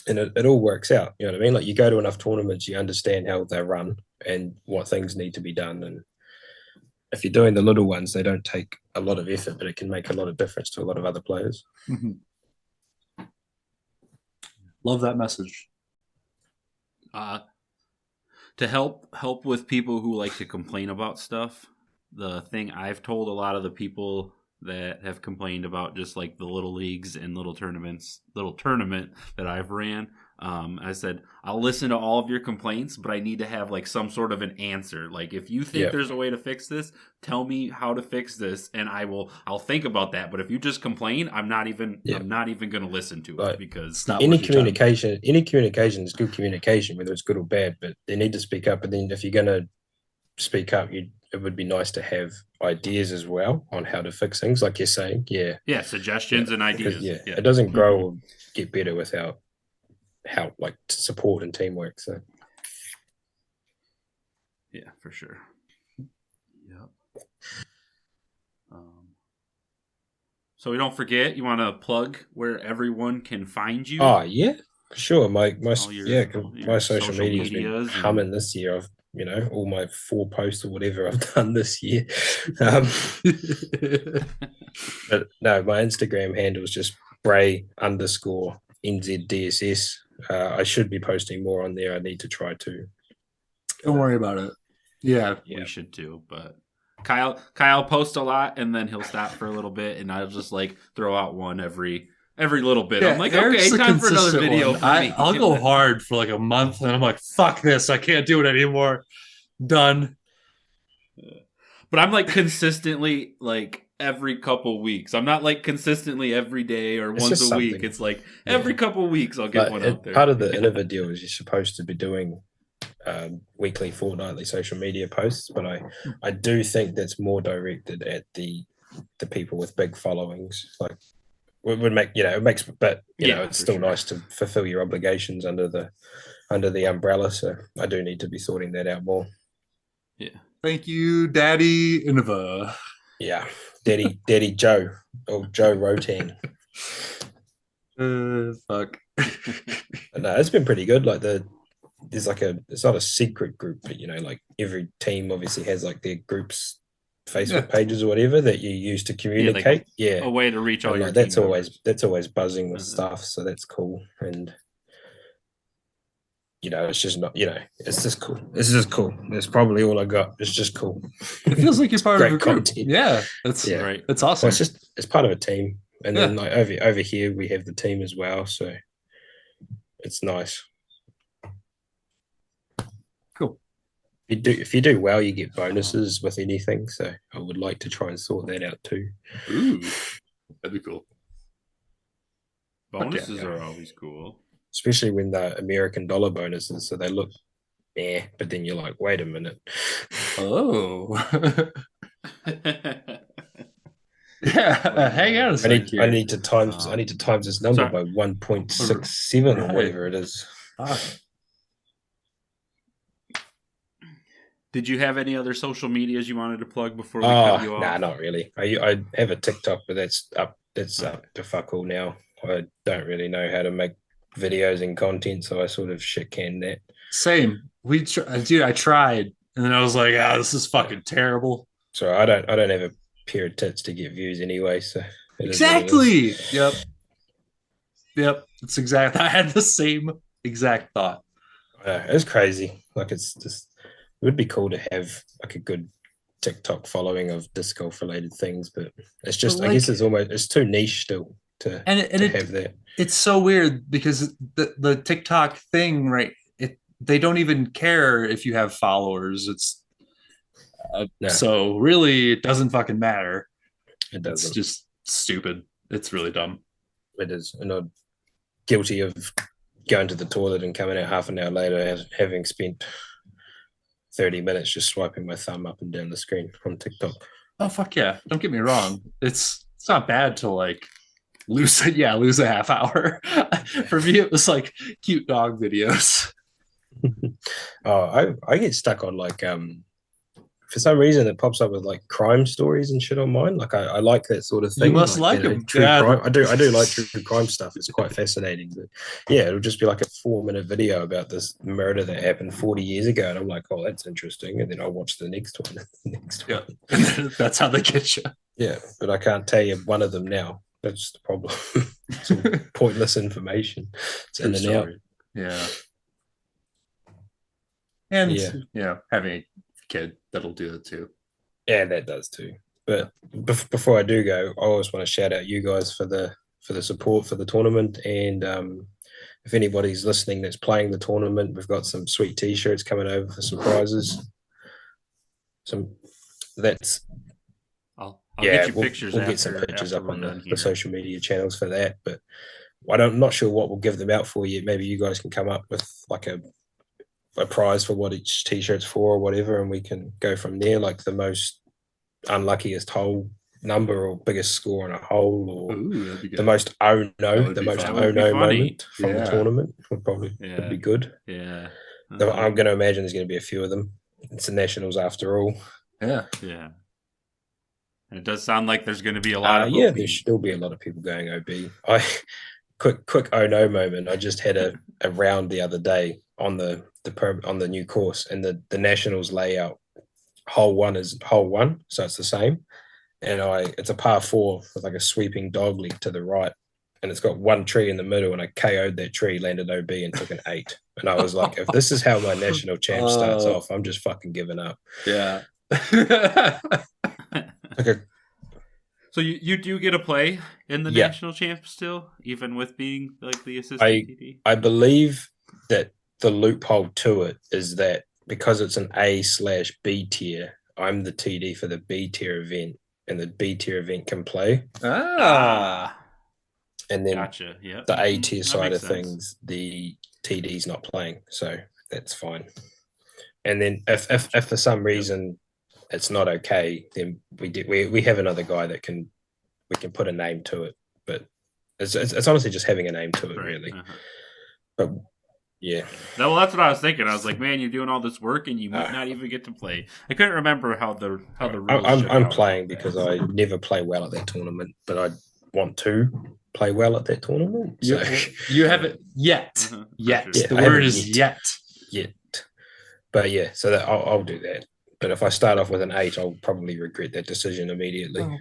and it all works out. You know what I mean? Like, you go to enough tournaments, you understand how they run and what things need to be done. And if you're doing the little ones, they don't take a lot of effort, but it can make a lot of difference to a lot of other players. Love that message. To help with people who like to complain about stuff, the thing I've told a lot of the people that have complained about just like the little leagues and little tournament that I've ran, I said, I'll listen to all of your complaints, but I need to have like some sort of an answer. Like, if you think there's a way to fix this, tell me how to fix this, and I'll think about that. But if you just complain, I'm not even going to listen to it, because it's not any communication is good communication, whether it's good or bad, but they need to speak up. And then if you're going to speak up, it would be nice to have ideas as well on how to fix things, like you're saying. Suggestions and ideas. It doesn't grow or get better without help, like support and teamwork. So yeah, for sure. Yep. So we don't forget, you want to plug where everyone can find you? Oh yeah, sure. My social media has been humming this year. I've all my 4 posts or whatever I've done this year. But no, my Instagram handle is just Bray_NZDSS. I should be posting more on there. I need to try to. Don't worry about it. Yeah, we should too. But Kyle posts a lot, and then he'll stop for a little bit, and I'll just like throw out one every little bit. I'm like, Eric's okay, time for another video. I'll go hard for like a month, and I'm like, fuck this, I can't do it anymore. Done. But I'm like consistently like every couple weeks. I'm not like consistently every day or once a week. It's like every couple weeks I'll get one out there. Part of the Innova deal is you're supposed to be doing weekly, fortnightly social media posts, but I do think that's more directed at the people with big followings. Like, would make it's still nice to fulfill your obligations under the umbrella. So I do need to be sorting that out more. Yeah. Thank you, Daddy Innova. Yeah, Daddy Joe, or Joe Rotan. Fuck. No, it's been pretty good. Like, it's not a secret group, but like every team obviously has like their groups Facebook pages or whatever that you use to communicate. A way to reach all your that's always buzzing with stuff, so that's cool. And it's just not, it's just cool. It's just cool. That's probably all I got. It's just cool. It feels like you're part of a group. Content. Yeah, that's right. That's awesome. Well, it's part of a team, and then like over here we have the team as well, so it's nice. Cool. If you do well, you get bonuses with anything. So I would like to try and sort that out too. Ooh, that'd be cool. Bonuses are always cool, especially when they're American dollar bonuses. So they look, but then you're like, wait a minute. Oh. Hang on a second. I need to times this number by 1.67 or whatever it is. Did you have any other social medias you wanted to plug before we cut you off? Nah, not really. I have a TikTok, but that's up to fuck all now. I don't really know how to make videos and content, so I sort of shit canned that. Same. I tried, and then I was like, this is fucking terrible. So I don't have a pair of tits to get views anyway. So exactly. Yep. It's exactly. I had the same exact thought. It's crazy. Like, it's just. It would be cool to have like a good TikTok following of disc golf related things, but it's just, I guess it's too niche still to have that. It's so weird because the TikTok thing, right? They don't even care if you have followers. It's so really it doesn't fucking matter. It It's doesn't. just stupid. It's really dumb. It is. And I'm guilty of going to the toilet and coming out half an hour later, having spent 30 minutes just swiping my thumb up and down the screen on TikTok. Oh fuck yeah! Don't get me wrong. It's not bad to like lose a half hour. For me, it was like cute dog videos. I get stuck on like for some reason it pops up with like crime stories and shit on mine. Like I like that sort of thing. You must like them. True crime. I do like true crime stuff. It's quite fascinating. But yeah, it'll just be like a 4-minute video about this murder that happened 40 years ago, and I'm like, oh, that's interesting. And then I'll watch the next one. Yeah, that's how they get you. Yeah, but I can't tell you one of them now. That's the problem. It's all pointless information. It's in and out. Yeah. And having a kid that'll do it too. Yeah, that does too. But before I do go, I always want to shout out you guys for the support for the tournament. And if anybody's listening that's playing the tournament, we've got some sweet T-shirts coming over for some prizes. I'll get you pictures. We'll get some pictures up on the social media channels for that. But I'm not sure what we'll give them out for yet. Maybe you guys can come up with like a prize for what each T-shirt's for or whatever, and we can go from there. Like the most unluckiest hole number or biggest score on a hole, or the most moment from the tournament would probably be good. Yeah. I'm going to imagine there's going to be a few of them. It's the Nationals after all. Yeah. Yeah. And it does sound like there's going to be a lot of OB. There should still be a lot of people going OB. Quick oh no moment. I just had a round the other day on the new course, and the Nationals layout. Hole 1 is hole 1, so it's the same. And it's a par 4 with like a sweeping dog leg to the right, and it's got one tree in the middle, and I KO'd that tree, landed OB, and took an 8. And I was like, if this is how my national champ starts off, I'm just fucking giving up. Yeah. So you do get a play in the national champ still, even with being like the assistant TD? I believe that the loophole to it is that because it's an A/B tier, I'm the TD for the B tier event, and the B tier event can play. And then gotcha. Yeah. The A tier side of things, the TD's not playing, so that's fine. And then if for some reason it's not okay, then we have another guy that we can put a name to it. But it's honestly just having a name to it, really. But yeah. No, well, that's what I was thinking. I was like, man, you're doing all this work and you might not even get to play. I couldn't remember how the rules. I'm playing because I never play well at that tournament, but I want to play well at that tournament. So. You haven't yet. Yet. Yeah, the word is yet. Yet. But yeah, so I'll do that. But if I start off with an 8, I'll probably regret that decision immediately. Oh.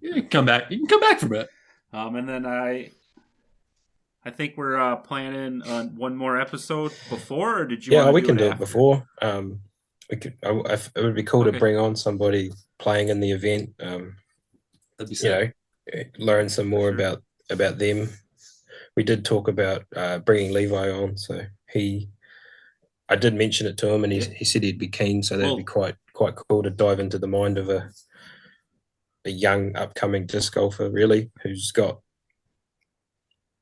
You can come back from it. And then I think we're planning on one more episode before, or did you? Yeah, we can do it before. We could. It would be cool to bring on somebody playing in the event. That'd be sick. Learn some more about them. We did talk about bringing Levi on, so I did mention it to him, and he said he'd be keen. So that'd be quite cool to dive into the mind of a young upcoming disc golfer, really, who's got.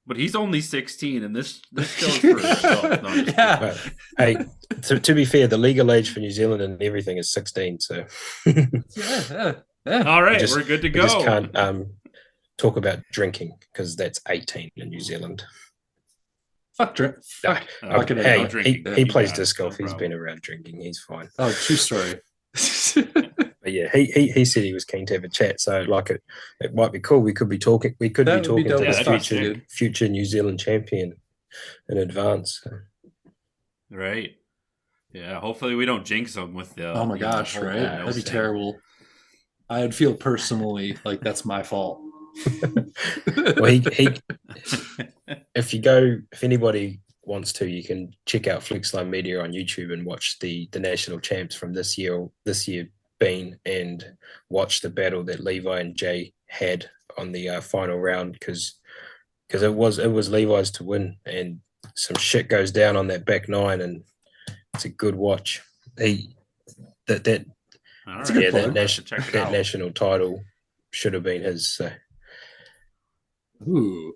But he's only 16, and this goes for adults. No, yeah. Hey, to be fair, the legal age for New Zealand and everything is 16. So. Yeah. All right, we're good to go. We just can't talk about drinking because that's 18 in New Zealand. Fuck drink. He plays disc golf. He's been around drinking. He's fine. Oh, true story. But yeah, he said he was keen to have a chat. So like it might be cool. We could be talking. We could be talking to the future New Zealand champion in advance. Right. Yeah. Hopefully we don't jinx him with the. Oh my gosh! Right. That'd be terrible. I'd feel personally like that's my fault. Well, if anybody wants to, you can check out Flexline Media on YouTube and watch the national champs from this year been, and watch the battle that Levi and Jay had on the final round, because it was Levi's to win, and some shit goes down on that back nine, and it's a good watch. All That's a good plug. That national title should have been his. Ooh.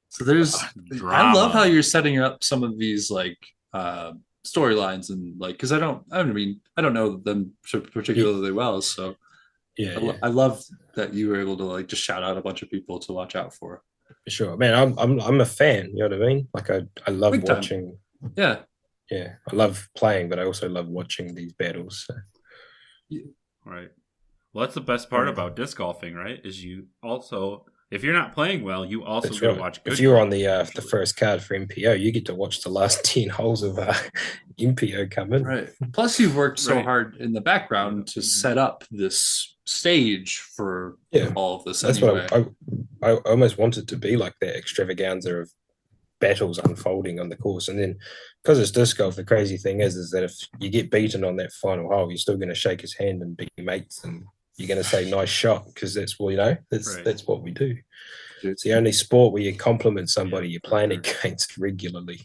So there's Drama. I love how you're setting up some of these like storylines and like because I don't know them particularly well, so I love that you were able to like just shout out a bunch of people to watch out for. Sure, man. I'm a fan. You know what I mean? Like I love Big time. watching. Yeah. I love playing, but I also love watching these battles. So. Right. Well, that's the best part about disc golfing, right? Is you also, if you're not playing well, you also get to watch good. If you're on the first card for MPO, you get to watch the last 10 holes of MPO come in. Right. Plus, you've worked so hard in the background to set up this stage for all of this. That's anyway. what I almost want it to be like that extravaganza of battles unfolding on the course. And then because it's disc golf, the crazy thing is that if you get beaten on that final hole, you're still going to shake his hand and be mates, and you're going to say nice shot because that's that's what we do. It's the only sport where you compliment somebody you're playing against regularly.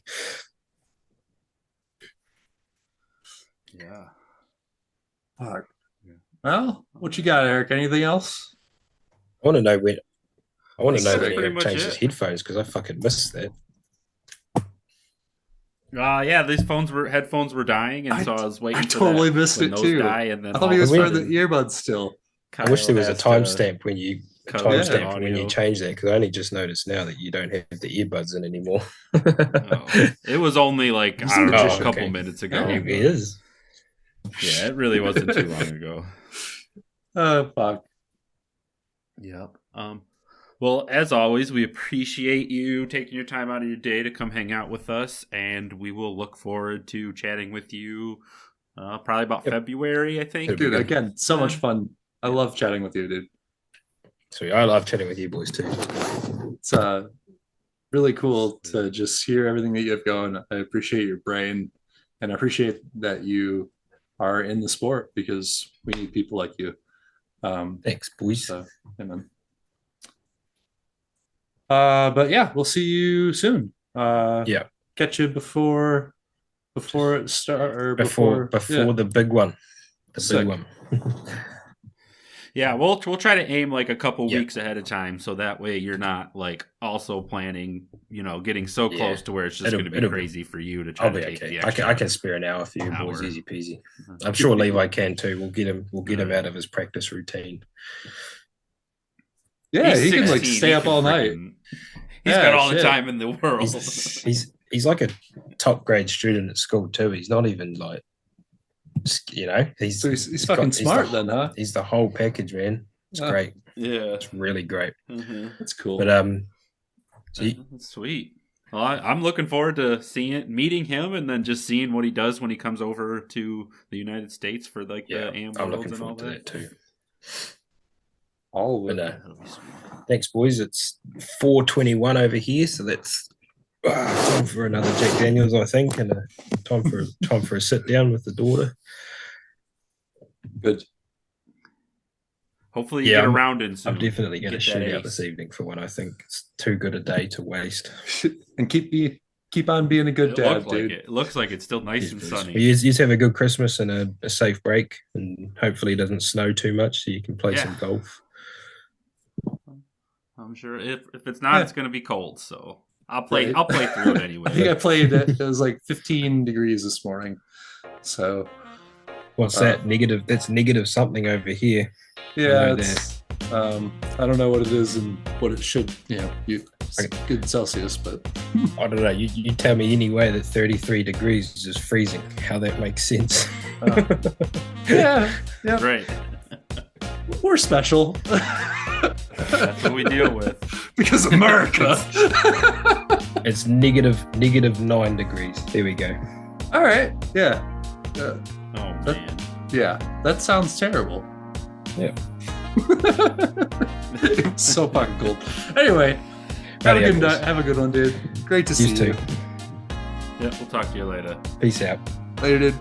Yeah. Fuck. Well, what you got, Eric? Anything else? I want to know when Eric changed his headphones because I fucking missed that. These headphones were dying, and so I was waiting. I totally missed it too. And then I thought he was wearing the earbuds still. I wish there was a timestamp when you change that, because I only just noticed now that you don't have the earbuds in anymore. It was only like a couple minutes ago. It is. Yeah, it really wasn't too long ago. Fuck. Yep. Well, as always, we appreciate you taking your time out of your day to come hang out with us, and we will look forward to chatting with you probably about February, I think. Dude, again, so much fun. I love chatting with you, dude. So I love chatting with you boys too. It's really cool to just hear everything that you have going. I appreciate your brain, and I appreciate that you are in the sport because we need people like you. Thanks, boys. So, amen. But yeah, we'll see you soon. Catch you before it start or before the big one. Big one. Yeah, we'll try to aim like a couple weeks ahead of time, so that way you're not like also planning, getting so close to where it's just going to be crazy for you to try to take the extra. I can spare an hour for you boys, easy peasy. I'm sure Levi can too. We'll get him out of his practice routine. Yeah, he can like stay up all night. He's got all the time in the world. He's like a top grade student at school too. He's not even like, he's fucking smart then, huh? He's the whole package, man. It's great. Yeah, it's really great. That's cool. But that's sweet. Well, I'm looking forward to meeting him, and then just seeing what he does when he comes over to the United States for like the AM I'm Worlds looking and all forward to that too. All of it. Thanks, boys. It's 4:21 over here, so that's time for another Jack Daniels, I think, and time for a sit down with the daughter. Good. Hopefully you get around in soon. I'm definitely going to shoot out this evening for one. I think it's too good a day to waste. And keep on being a good dad, dude. It looks like it's still nice and sunny. You just have a good Christmas and a safe break, and hopefully it doesn't snow too much so you can play some golf. I'm sure if it's not, it's going to be cold. So I'll play through it anyway. I think I played it. It was like 15 degrees this morning. So what's that? Negative? That's negative something over here. Yeah, it's I don't know what it is and what it should. It's good Celsius, but I don't know. You tell me anyway that 33 degrees is freezing. How that makes sense? Yeah. Right. We're special. That's what we deal with. Because America. It's negative 9 degrees. There we go. All right. Yeah. Oh, man. Yeah. That sounds terrible. Yeah. It's so fucking cool. Anyway, have a good one, dude. Great to see you. You too. Yeah, we'll talk to you later. Peace out. Later, dude.